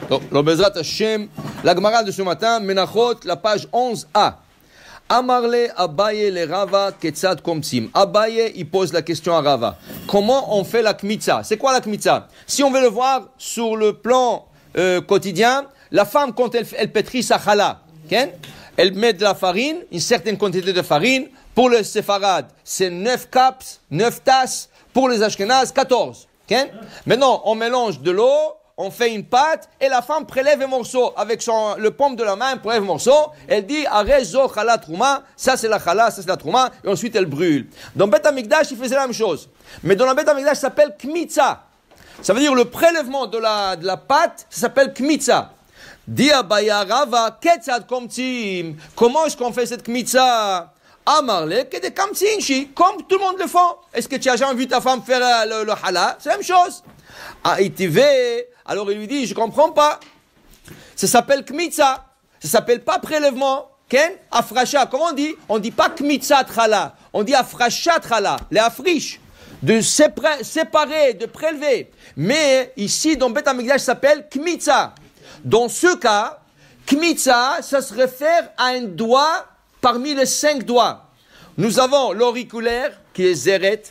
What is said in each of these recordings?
Donc, le Bezrat Hashem, la Gemara de ce matin, Menachot, la page 11a. Amarle Abaye le Rava Ketzad Komtsim. Abaye, il pose la question à Rava. Comment on fait la kmitza? C'est quoi la kmitza? Si on veut le voir sur le plan quotidien, la femme, quand elle pétrit sa chala, okay? Elle met de la farine, une certaine quantité de farine. Pour le séfarade, c'est 9 cups, 9 tasses. Pour les ashkénazes, 14. Okay? Maintenant, on mélange de l'eau, on fait une pâte, et la femme prélève un morceau. Avec le paume de la main, elle prélève un morceau. Elle dit, Arezo chala trouma, ça c'est la chala, ça c'est la trouma, et ensuite elle brûle. Dans Beth Amikdash, il faisait la même chose. Mais dans la Beth Amikdash, ça s'appelle kmitza. Ça veut dire le prélèvement de la pâte, ça s'appelle kmitza. Dit Abaya Rava, ketzad komtim. Comment est-ce qu'on fait cette kmitza? Amarle, que des kamtsinchi, comme tout le monde le fait. Est-ce que tu as jamais vu ta femme faire le halal? C'est la même chose. Alors il lui dit, je comprends pas. Ça s'appelle kmitza. Ça s'appelle pas prélèvement. Ken? Afracha. Comment on dit? On dit pas kmitza trala. On dit afracha trala. Les afriches. De séparer, de prélever. Mais ici, dans Beth Amikdash, ça s'appelle kmitza. Dans ce cas, kmitza, ça se réfère à un doigt parmi les 5 doigts. Nous avons l'auriculaire, qui est zeret,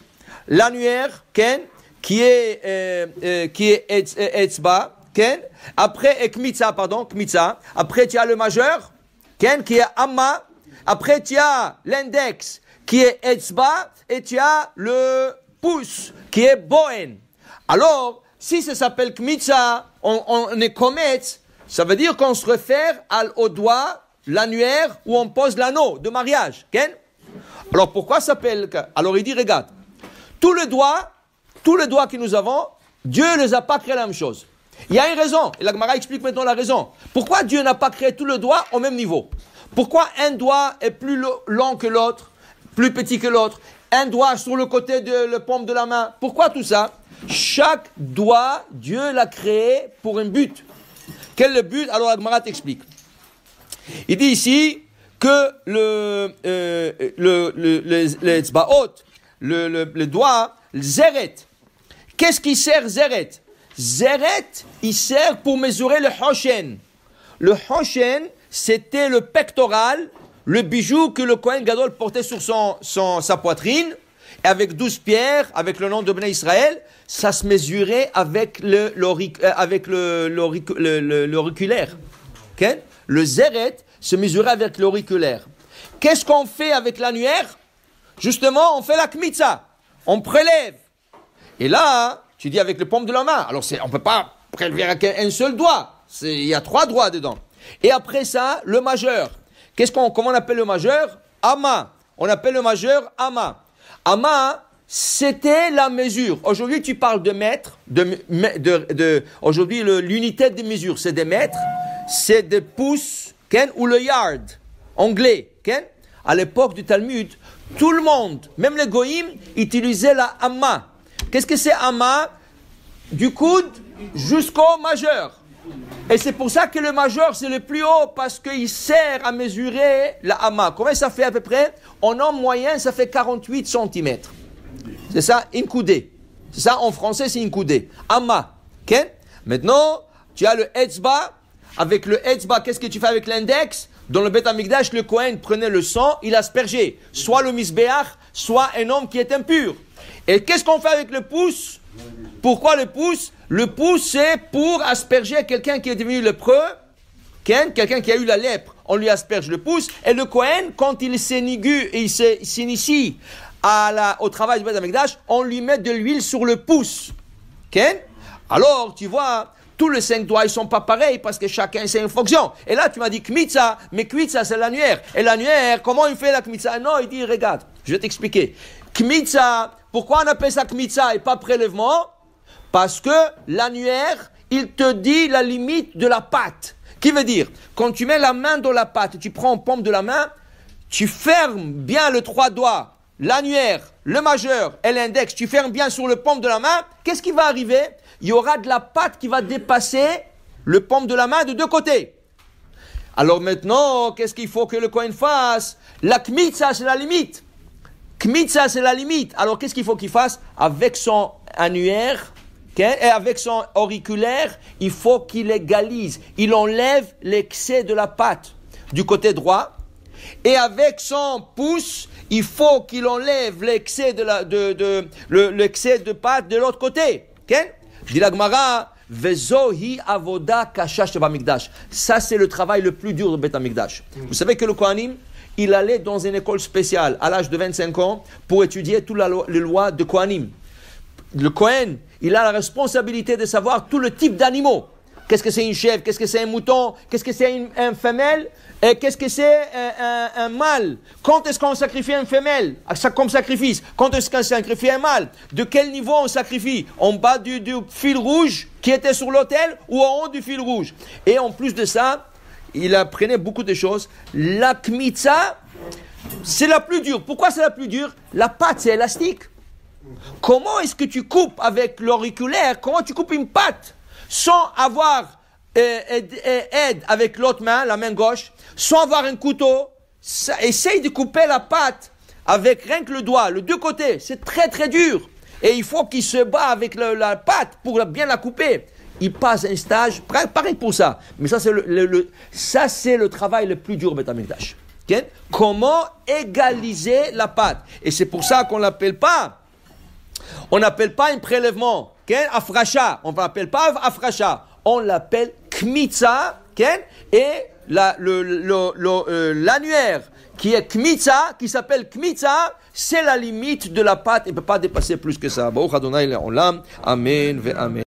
l'annuaire, ken, qui est etzba, ken. Après, kmitza, kmitza. Après, tu as le majeur, ken, qui est amma. Après, tu as l'index, qui est etzba. Et tu as le pouce, qui est bohen. Alors, si ça s'appelle kmitza, on est kometz, ça veut dire qu'on se réfère au doigt, l'annuaire où on pose l'anneau de mariage. Okay? Alors pourquoi ça s'appelle? Alors il dit, regarde, tous les doigts que nous avons, Dieu ne les a pas créés la même chose. Il y a une raison, et la Gemara explique maintenant la raison. Pourquoi Dieu n'a pas créé tous les doigts au même niveau? Pourquoi un doigt est plus long que l'autre, plus petit que l'autre? Un doigt sur le côté de la paume de la main. Pourquoi tout ça? Chaque doigt, Dieu l'a créé pour un but. Quel est le but? Alors la Gemara t'explique. Il dit ici que le tzbaot, le doigt, le zeret. Qu'est-ce qui sert zeret? Zeret, il sert pour mesurer le hoshen. Le hoshen, c'était le pectoral, le bijou que le Kohen Gadol portait sur sa poitrine, et avec 12 pierres, avec le nom de Bnei Israël, ça se mesurait avec l'auriculaire. Okay? Le zeret se mesurait avec l'auriculaire. Qu'est-ce qu'on fait avec l'annuaire? Justement, on fait la kmitza. On prélève. Et là, tu dis avec le paume de la main. Alors, on ne peut pas prélever avec un seul doigt. Il y a 3 doigts dedans. Et après ça, le majeur. Comment on appelle le majeur? Ama. On appelle le majeur ama. Ama, c'était la mesure. Aujourd'hui, tu parles de mètres. Aujourd'hui, l'unité de mesure, c'est des mètres. C'est des pouces, ken, ou le yard, anglais, ken. À l'époque du Talmud, tout le monde, même les goïms, utilisaient la amma. Qu'est-ce que c'est amma? Du coude jusqu'au majeur. Et c'est pour ça que le majeur, c'est le plus haut, parce qu'il sert à mesurer la amma. Combien ça fait à peu près? En homme moyen, ça fait 48 cm. C'est ça, une coudée. C'est ça, en français, c'est une coudée. Amma, ken. Maintenant, tu as le etzba. Avec le etzba, qu'est-ce que tu fais avec l'index? Dans le Beth Amikdash, le Kohen prenait le sang, il aspergeait. Soit le misbéach, soit un homme qui est impur. Et qu'est-ce qu'on fait avec le pouce? Pourquoi le pouce? Le pouce, c'est pour asperger quelqu'un qui est devenu lépreux. Quelqu'un qui a eu la lèpre, on lui asperge le pouce. Et le Kohen, quand il s'inigue et il s'initie au travail du Beth Amikdash, on lui met de l'huile sur le pouce. Alors, tu vois, tous les 5 doigts, ils sont pas pareils parce que chacun, c'est une fonction. Et là, tu m'as dit kmitza, mais kmitza, c'est l'annuaire. Et l'annuaire, comment il fait la kmitza? Non, il dit, regarde, je vais t'expliquer. Kmitza, pourquoi on appelle ça kmitza et pas prélèvement? Parce que l'annuaire, il te dit la limite de la pâte. Qui veut dire, quand tu mets la main dans la pâte, tu prends en paume de la main, tu fermes bien les 3 doigts, l'annuaire, le majeur et l'index, tu fermes bien sur le paume de la main, qu'est-ce qui va arriver? Il y aura de la pâte qui va dépasser le paume de la main de 2 côtés. Alors maintenant, qu'est-ce qu'il faut que le Kohen fasse? La kmitza, c'est la limite. Kmitza, c'est la limite. Alors qu'est-ce qu'il faut qu'il fasse? Avec son annuaire, Okay? Et avec son auriculaire, il faut qu'il égalise. Il enlève l'excès de la pâte du côté droit. Et avec son pouce, il faut qu'il enlève l'excès l'excès de pâte de l'autre côté. Okay? Dit la Gemara, Vezohi avoda kashash b'amikdash. Ça, c'est le travail le plus dur de Beth Amikdash. Vous savez que le Kohanim, il allait dans une école spéciale à l'âge de 25 ans pour étudier toutes les lois de Kohanim. Le Kohen, il a la responsabilité de savoir tout le type d'animaux. Qu'est-ce que c'est une chèvre? Qu'est-ce que c'est un mouton? Qu'est-ce que c'est une femelle? Et qu'est-ce que c'est un mâle? Quand est-ce qu'on sacrifie une femelle comme sacrifice? Quand est-ce qu'on sacrifie un mâle? De quel niveau on sacrifie? En bas du fil rouge qui était sur l'autel ou en haut du fil rouge? Et en plus de ça, il apprenait beaucoup de choses. La kmitza, c'est la plus dure. Pourquoi c'est la plus dure? La pâte, c'est élastique. Comment est-ce que tu coupes avec l'auriculaire? Comment tu coupes une pâte sans avoir aide avec l'autre main, la main gauche, sans avoir un couteau? Essaye de couper la pâte avec rien que le doigt, les deux côtés. C'est très très dur. Et il faut qu'il se bat avec la pâte pour bien la couper. Il passe un stage, pareil pour ça. Mais ça, c'est le travail le plus dur, Beth Amikdash. Okay? Comment égaliser la pâte? Et c'est pour ça qu'on l'appelle pas. On n'appelle pas un prélèvement, afracha. On ne l'appelle pas afracha. On l'appelle kmitza, et l'annuaire qui est kmitza, qui s'appelle kmitza, c'est la limite de la pâte. Il ne peut pas dépasser plus que ça. Amen ve amen.